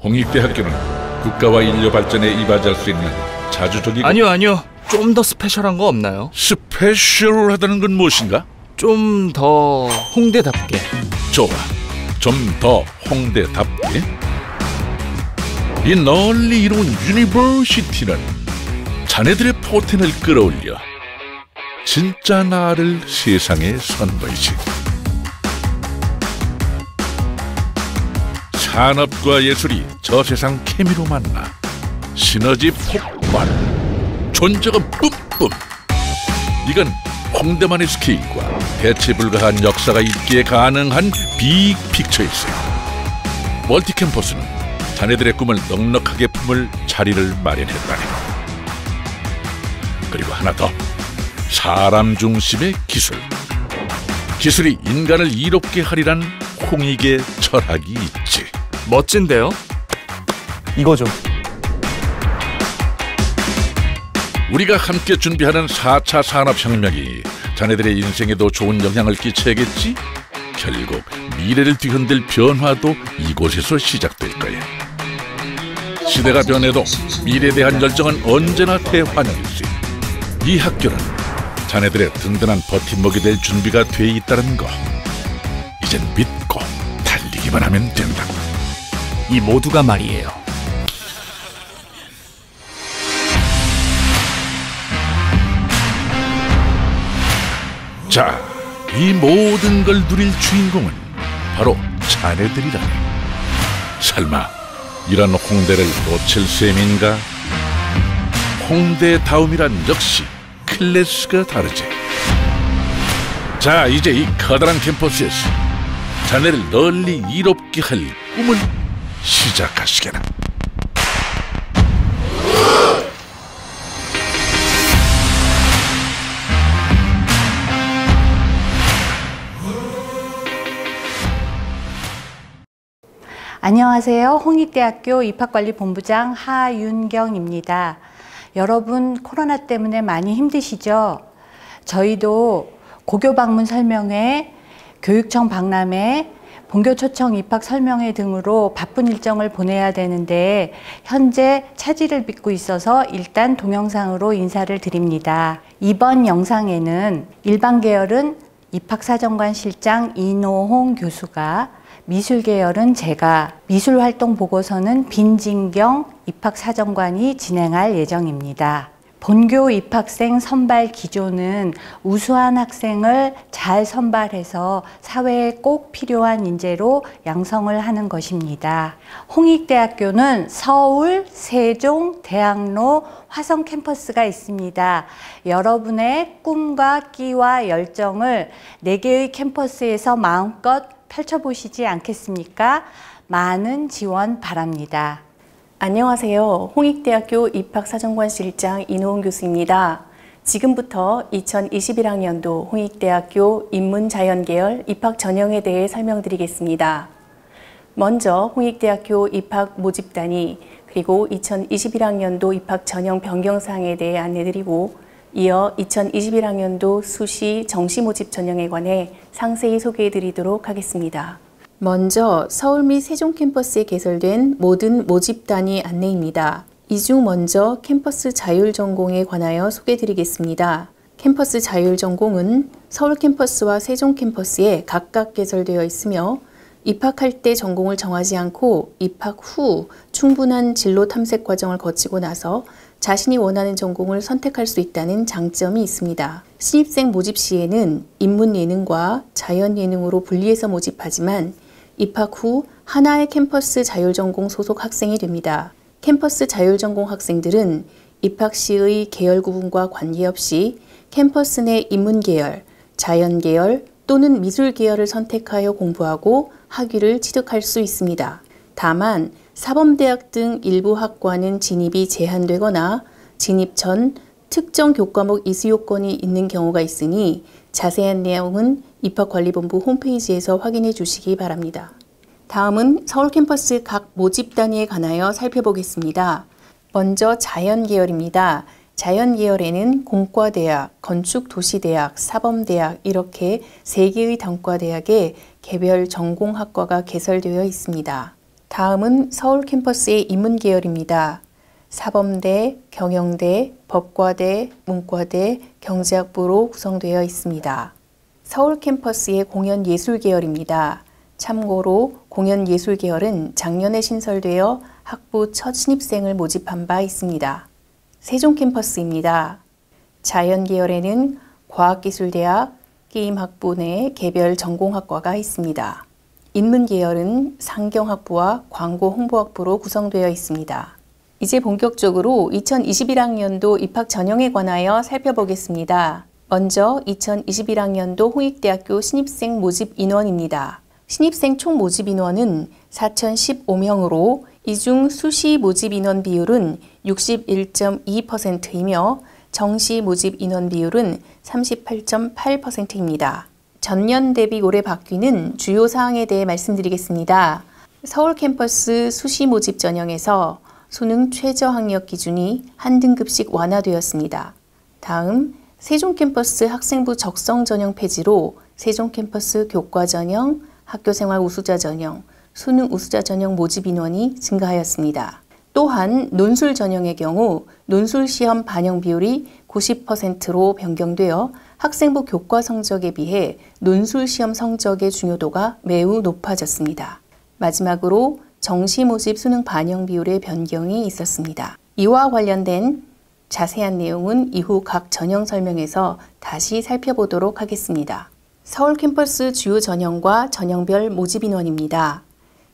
홍익대학교는 국가와 인류 발전에 이바지할 수 있는 자주적이고 아니요. 좀 더 스페셜한 거 없나요? 스페셜하다는 건 무엇인가? 좀 더 홍대답게. 좋아, 좀 더 홍대답게. 이 널리 이루은 유니버시티는 자네들의 포텐을 끌어올려 진짜 나를 세상에 선보이지. 산업과 예술이 저 세상 케미로 만나 시너지 폭발, 존재가 뿜뿜. 이건 홍대만의 스케일과 대체 불가한 역사가 있기에 가능한 빅픽처였어요. 멀티캠퍼스는 자네들의 꿈을 넉넉하게 품을 자리를 마련했다네. 그리고 하나 더, 사람 중심의 기술. 기술이 인간을 이롭게 하리란 홍익의 철학이 있지. 멋진데요? 이거죠. 우리가 함께 준비하는 4차 산업혁명이 자네들의 인생에도 좋은 영향을 끼쳐야겠지? 결국 미래를 뒤흔들 변화도 이곳에서 시작될 거야. 시대가 변해도 미래에 대한 열정은 언제나 대환영일세. 이 학교는 자네들의 든든한 버팀목이 될 준비가 돼 있다는 거, 이젠 믿고 달리기만 하면 된다고. 이 모두가 말이에요. 자, 이 모든 걸 누릴 주인공은 바로 자네들이라네. 설마 이런 홍대를 놓칠 셈인가? 홍대다움이란 역시 클래스가 다르지. 자, 이제 이 커다란 캠퍼스에서 자네를 널리 이롭게 할 꿈을 시작하시게나. 안녕하세요. 홍익대학교 입학관리본부장 하윤경입니다. 여러분, 코로나 때문에 많이 힘드시죠? 저희도 고교 방문 설명회, 교육청 박람회, 본교 초청 입학 설명회 등으로 바쁜 일정을 보내야 되는데 현재 차질을 빚고 있어서 일단 동영상으로 인사를 드립니다. 이번 영상에는 일반 계열은 입학사정관 실장 이노홍 교수가, 미술 계열은 제가, 미술활동 보고서는 빈진경 입학사정관이 진행할 예정입니다. 본교 입학생 선발 기조는 우수한 학생을 잘 선발해서 사회에 꼭 필요한 인재로 양성을 하는 것입니다. 홍익대학교는 서울, 세종, 대학로, 화성 캠퍼스가 있습니다. 여러분의 꿈과 끼와 열정을 4개의 캠퍼스에서 마음껏 펼쳐보시지 않겠습니까? 많은 지원 바랍니다. 안녕하세요. 홍익대학교 입학사정관 실장 이노홍 교수입니다. 지금부터 2021학년도 홍익대학교 인문자연계열 입학 전형에 대해 설명드리겠습니다. 먼저 홍익대학교 입학 모집단위 그리고 2021학년도 입학 전형 변경사항에 대해 안내드리고, 이어 2021학년도 수시 정시 모집 전형에 관해 상세히 소개해드리도록 하겠습니다. 먼저 서울 및 세종 캠퍼스에 개설된 모든 모집단위 안내입니다. 이 중 먼저 캠퍼스 자율전공에 관하여 소개해드리겠습니다. 캠퍼스 자율전공은 서울 캠퍼스와 세종 캠퍼스에 각각 개설되어 있으며, 입학할 때 전공을 정하지 않고 입학 후 충분한 진로 탐색 과정을 거치고 나서 자신이 원하는 전공을 선택할 수 있다는 장점이 있습니다. 신입생 모집 시에는 인문예능과 자연예능으로 분리해서 모집하지만 입학 후 하나의 캠퍼스 자율전공 소속 학생이 됩니다. 캠퍼스 자율전공 학생들은 입학 시의 계열 구분과 관계없이 캠퍼스 내 인문계열, 자연계열 또는 미술계열을 선택하여 공부하고 학위를 취득할 수 있습니다. 다만 사범대학 등 일부 학과는 진입이 제한되거나 진입 전 특정 교과목 이수 요건이 있는 경우가 있으니 자세한 내용은 입학관리본부 홈페이지에서 확인해 주시기 바랍니다. 다음은 서울 캠퍼스 각 모집 단위에 관하여 살펴보겠습니다. 먼저 자연계열입니다. 자연계열에는 공과대학, 건축도시대학, 사범대학 이렇게 3개의 단과대학에 개별 전공학과가 개설되어 있습니다. 다음은 서울 캠퍼스의 인문계열입니다. 사범대, 경영대, 법과대, 문과대, 경제학부로 구성되어 있습니다. 서울 캠퍼스의 공연예술계열입니다. 참고로 공연예술계열은 작년에 신설되어 학부 첫 신입생을 모집한 바 있습니다. 세종 캠퍼스입니다. 자연계열에는 과학기술대학, 게임학부 내 개별 전공학과가 있습니다. 인문계열은 상경학부와 광고홍보학부로 구성되어 있습니다. 이제 본격적으로 2021학년도 입학 전형에 관하여 살펴보겠습니다. 먼저 2021학년도 홍익대학교 신입생 모집 인원입니다. 신입생 총 모집 인원은 4,015명으로 이 중 수시 모집 인원 비율은 61.2%이며 정시 모집 인원 비율은 38.8%입니다. 전년 대비 올해 바뀌는 주요 사항에 대해 말씀드리겠습니다. 서울 캠퍼스 수시 모집 전형에서 수능 최저 학력 기준이 한 등급씩 완화되었습니다. 다음 세종 캠퍼스 학생부 적성 전형 폐지로 세종 캠퍼스 교과 전형, 학교생활 우수자 전형, 수능 우수자 전형 모집 인원이 증가하였습니다. 또한 논술 전형의 경우 논술 시험 반영 비율이 90%로 변경되어 학생부 교과 성적에 비해 논술 시험 성적의 중요도가 매우 높아졌습니다. 마지막으로 정시 모집 수능 반영 비율의 변경이 있었습니다. 이와 관련된 자세한 내용은 이후 각 전형 설명에서 다시 살펴보도록 하겠습니다. 서울 캠퍼스 주요 전형과 전형별 모집 인원입니다.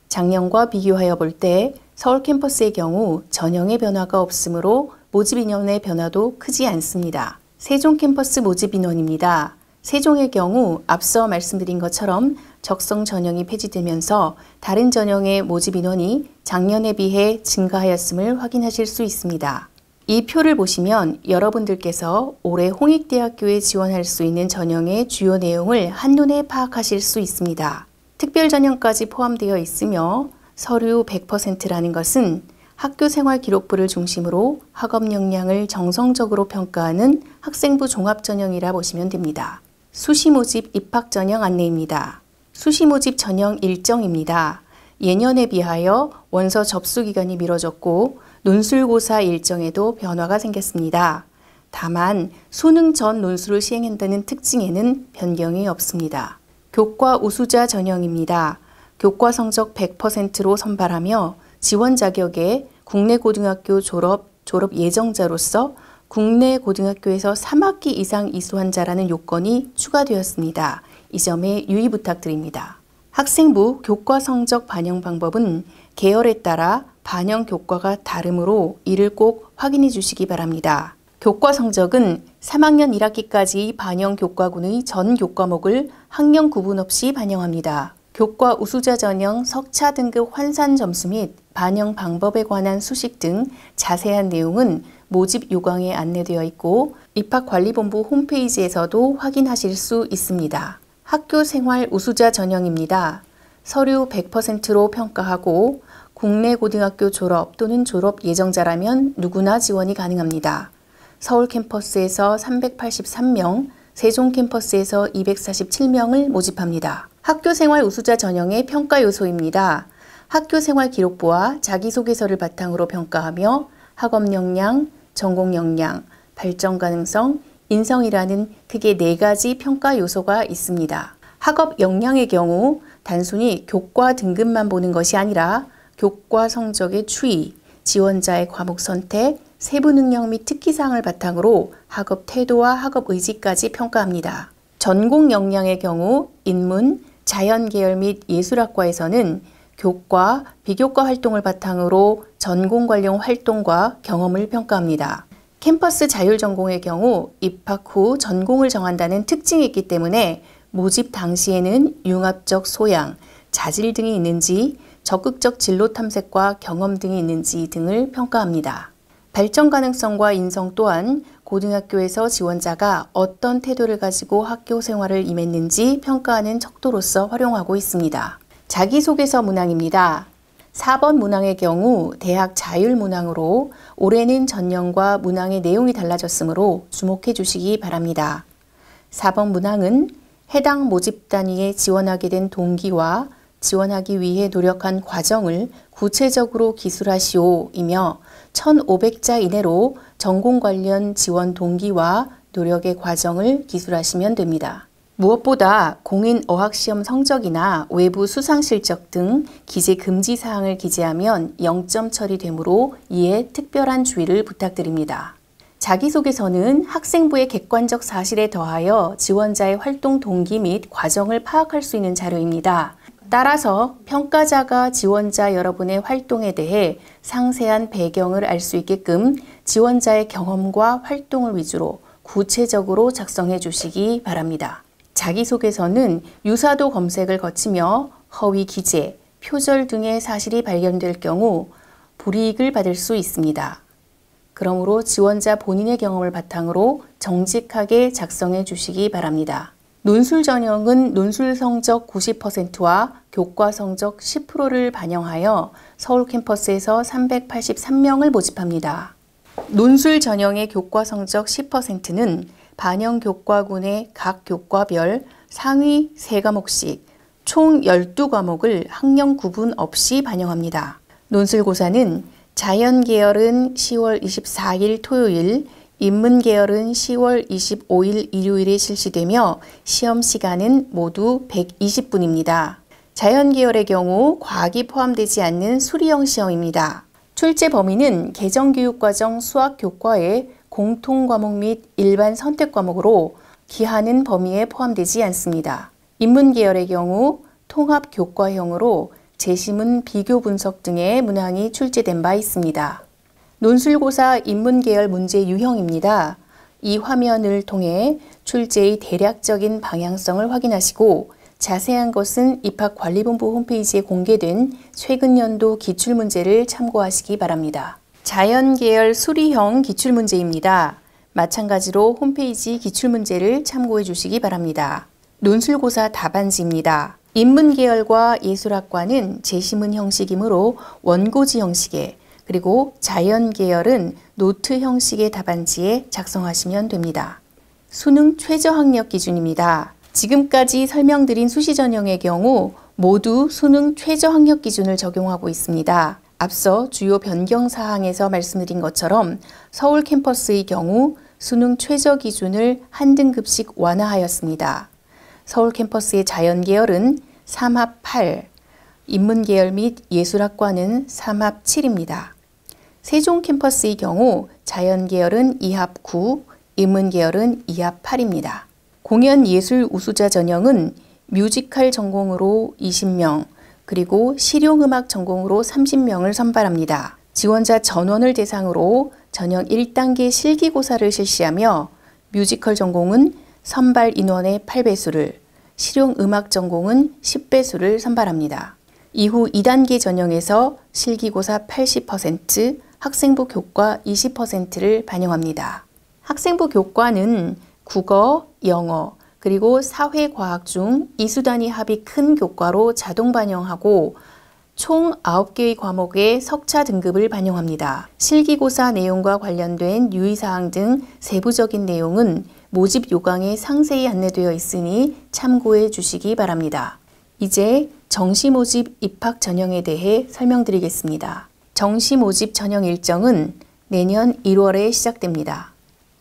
작년과 비교하여 볼 때 서울 캠퍼스의 경우 전형의 변화가 없으므로 모집 인원의 변화도 크지 않습니다. 세종 캠퍼스 모집 인원입니다. 세종의 경우 앞서 말씀드린 것처럼 적성 전형이 폐지되면서 다른 전형의 모집 인원이 작년에 비해 증가하였음을 확인하실 수 있습니다. 이 표를 보시면 여러분들께서 올해 홍익대학교에 지원할 수 있는 전형의 주요 내용을 한눈에 파악하실 수 있습니다. 특별 전형까지 포함되어 있으며 서류 100%라는 것은 학교생활 기록부를 중심으로 학업 역량을 정성적으로 평가하는 학생부 종합전형이라 보시면 됩니다. 수시 모집 입학 전형 안내입니다. 수시 모집 전형 일정입니다. 예년에 비하여 원서 접수 기간이 미뤄졌고 논술고사 일정에도 변화가 생겼습니다. 다만 수능 전 논술을 시행한다는 특징에는 변경이 없습니다. 교과 우수자 전형입니다. 교과 성적 100%로 선발하며 지원 자격에 국내 고등학교 졸업 예정자로서 국내 고등학교에서 3학기 이상 이수한 자라는 요건이 추가되었습니다. 이 점에 유의 부탁드립니다. 학생부 교과 성적 반영 방법은 계열에 따라 반영 교과가 다르므로 이를 꼭 확인해 주시기 바랍니다. 교과 성적은 3학년 1학기까지 반영 교과군의 전 교과목을 학년 구분 없이 반영합니다. 교과 우수자 전형 석차 등급 환산 점수 및 반영 방법에 관한 수식 등 자세한 내용은 모집 요강에 안내되어 있고 입학관리본부 홈페이지에서도 확인하실 수 있습니다. 학교생활 우수자 전형입니다. 서류 100%로 평가하고 국내 고등학교 졸업 또는 졸업 예정자라면 누구나 지원이 가능합니다. 서울 캠퍼스에서 383명, 세종 캠퍼스에서 247명을 모집합니다. 학교생활 우수자 전형의 평가 요소입니다. 학교생활 기록부와 자기소개서를 바탕으로 평가하며 학업 역량, 전공 역량, 발전 가능성, 인성이라는 크게 4가지 평가 요소가 있습니다. 학업 역량의 경우 단순히 교과 등급만 보는 것이 아니라 교과 성적의 추이, 지원자의 과목 선택, 세부 능력 및 특기사항을 바탕으로 학업 태도와 학업 의지까지 평가합니다. 전공 역량의 경우 인문, 자연계열 및 예술학과에서는 교과, 비교과 활동을 바탕으로 전공 관련 활동과 경험을 평가합니다. 캠퍼스 자율전공의 경우 입학 후 전공을 정한다는 특징이 있기 때문에 모집 당시에는 융합적 소양, 자질 등이 있는지, 적극적 진로 탐색과 경험 등이 있는지 등을 평가합니다. 발전 가능성과 인성 또한 고등학교에서 지원자가 어떤 태도를 가지고 학교 생활을 임했는지 평가하는 척도로서 활용하고 있습니다. 자기소개서 문항입니다. 4번 문항의 경우 대학 자율문항으로 올해는 전년과 문항의 내용이 달라졌으므로 주목해 주시기 바랍니다. 4번 문항은 해당 모집 단위에 지원하게 된 동기와 지원하기 위해 노력한 과정을 구체적으로 기술하시오이며 1,500자 이내로 전공 관련 지원 동기와 노력의 과정을 기술하시면 됩니다. 무엇보다 공인 어학시험 성적이나 외부 수상 실적 등 기재 금지 사항을 기재하면 0점 처리되므로 이에 특별한 주의를 부탁드립니다. 자기소개서는 학생부의 객관적 사실에 더하여 지원자의 활동 동기 및 과정을 파악할 수 있는 자료입니다. 따라서 평가자가 지원자 여러분의 활동에 대해 상세한 배경을 알 수 있게끔 지원자의 경험과 활동을 위주로 구체적으로 작성해 주시기 바랍니다. 자기소개서는 유사도 검색을 거치며 허위 기재, 표절 등의 사실이 발견될 경우 불이익을 받을 수 있습니다. 그러므로 지원자 본인의 경험을 바탕으로 정직하게 작성해 주시기 바랍니다. 논술 전형은 논술 성적 90%와 교과 성적 10%를 반영하여 서울 캠퍼스에서 383명을 모집합니다. 논술 전형의 교과 성적 10%는 반영 교과군의 각 교과별 상위 3과목씩 총 12과목을 학년 구분 없이 반영합니다. 논술고사는 자연계열은 10월 24일 토요일, 인문계열은 10월 25일 일요일에 실시되며 시험 시간은 모두 120분입니다. 자연계열의 경우 과학이 포함되지 않는 수리형 시험입니다. 출제 범위는 개정교육과정 수학교과의 공통과목 및 일반 선택과목으로 기하는 범위에 포함되지 않습니다. 인문계열의 경우 통합교과형으로 제시문 비교 분석 등의 문항이 출제된 바 있습니다. 논술고사 인문계열 문제 유형입니다. 이 화면을 통해 출제의 대략적인 방향성을 확인하시고 자세한 것은 입학관리본부 홈페이지에 공개된 최근 연도 기출문제를 참고하시기 바랍니다. 자연계열 수리형 기출문제입니다. 마찬가지로 홈페이지 기출문제를 참고해 주시기 바랍니다. 논술고사 답안지입니다. 인문계열과 예술학과는 제시문 형식이므로 원고지 형식에, 그리고 자연계열은 노트 형식의 답안지에 작성하시면 됩니다. 수능 최저학력 기준입니다. 지금까지 설명드린 수시 전형의 경우 모두 수능 최저학력 기준을 적용하고 있습니다. 앞서 주요 변경 사항에서 말씀드린 것처럼 서울 캠퍼스의 경우 수능 최저 기준을 한 등급씩 완화하였습니다. 서울 캠퍼스의 자연계열은 3합 8, 인문계열 및 예술학과는 3합 7입니다. 세종 캠퍼스의 경우 자연계열은 2합 9, 인문계열은 2합 8입니다. 공연예술 우수자 전형은 뮤지컬 전공으로 20명, 그리고 실용음악 전공으로 30명을 선발합니다. 지원자 전원을 대상으로 전형 1단계 실기고사를 실시하며 뮤지컬 전공은 선발 인원의 8배수를, 실용음악 전공은 10배수를 선발합니다. 이후 2단계 전형에서 실기고사 80%, 학생부 교과 20%를 반영합니다. 학생부 교과는 국어, 영어, 그리고 사회과학 중 이수단위 합이 큰 교과로 자동 반영하고 총 9개의 과목의 석차 등급을 반영합니다. 실기고사 내용과 관련된 유의사항 등 세부적인 내용은 모집 요강에 상세히 안내되어 있으니 참고해 주시기 바랍니다. 이제 정시 모집 입학 전형에 대해 설명드리겠습니다. 정시 모집 전형 일정은 내년 1월에 시작됩니다.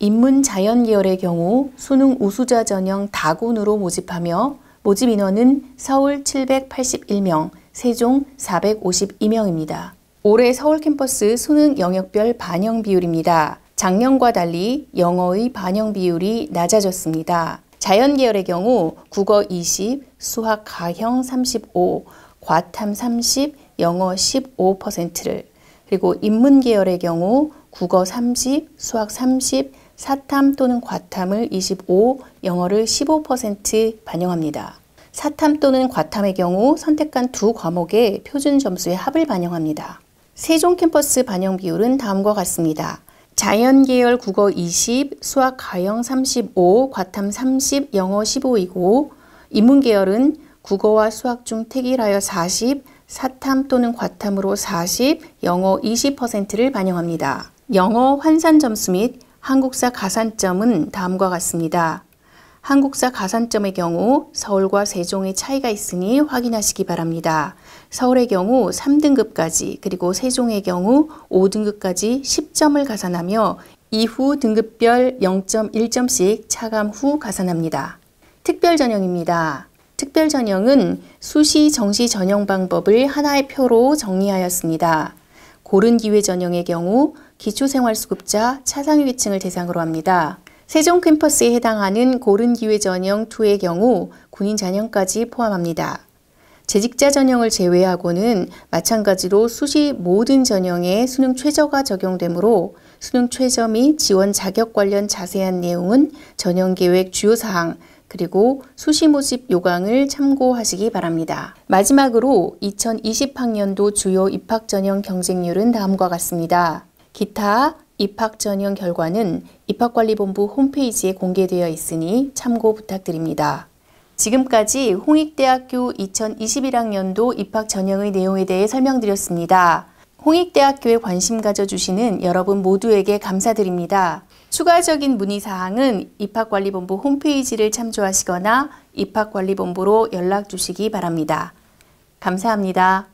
인문 자연계열의 경우 수능 우수자 전형 다군으로 모집하며 모집 인원은 서울 781명, 세종 452명입니다. 올해 서울 캠퍼스 수능 영역별 반영 비율입니다. 작년과 달리 영어의 반영 비율이 낮아졌습니다. 자연계열의 경우 국어 20, 수학 가형 35, 과탐 30, 영어 15%를, 그리고 인문계열의 경우 국어 30, 수학 30, 사탐 또는 과탐을 25, 영어를 15% 반영합니다. 사탐 또는 과탐의 경우 선택한 두 과목의 표준 점수의 합을 반영합니다. 세종 캠퍼스 반영 비율은 다음과 같습니다. 자연계열 국어 20, 수학 가형 35, 과탐 30, 영어 15이고 인문계열은 국어와 수학 중 택일하여 40, 사탐 또는 과탐으로 40, 영어 20%를 반영합니다. 영어 환산 점수 및 한국사 가산점은 다음과 같습니다. 한국사 가산점의 경우 서울과 세종의 차이가 있으니 확인하시기 바랍니다. 서울의 경우 3등급까지 그리고 세종의 경우 5등급까지 10점을 가산하며 이후 등급별 0.1점씩 차감 후 가산합니다. 특별전형입니다. 특별전형은 수시, 정시 전형 방법을 하나의 표로 정리하였습니다. 고른기회전형의 경우 기초생활수급자, 차상위계층을 대상으로 합니다. 세종 캠퍼스에 해당하는 고른기회전형 2의 경우 군인 잔형까지 포함합니다. 재직자 전형을 제외하고는 마찬가지로 수시 모든 전형에 수능 최저가 적용되므로 수능 최저 및 지원 자격 관련 자세한 내용은 전형계획 주요사항 그리고 수시 모집 요강을 참고하시기 바랍니다. 마지막으로 2020학년도 주요 입학전형 경쟁률은 다음과 같습니다. 기타 입학전형 결과는 입학관리본부 홈페이지에 공개되어 있으니 참고 부탁드립니다. 지금까지 홍익대학교 2021학년도 입학전형의 내용에 대해 설명드렸습니다. 홍익대학교에 관심 가져주시는 여러분 모두에게 감사드립니다. 추가적인 문의사항은 입학관리본부 홈페이지를 참조하시거나 입학관리본부로 연락 주시기 바랍니다. 감사합니다.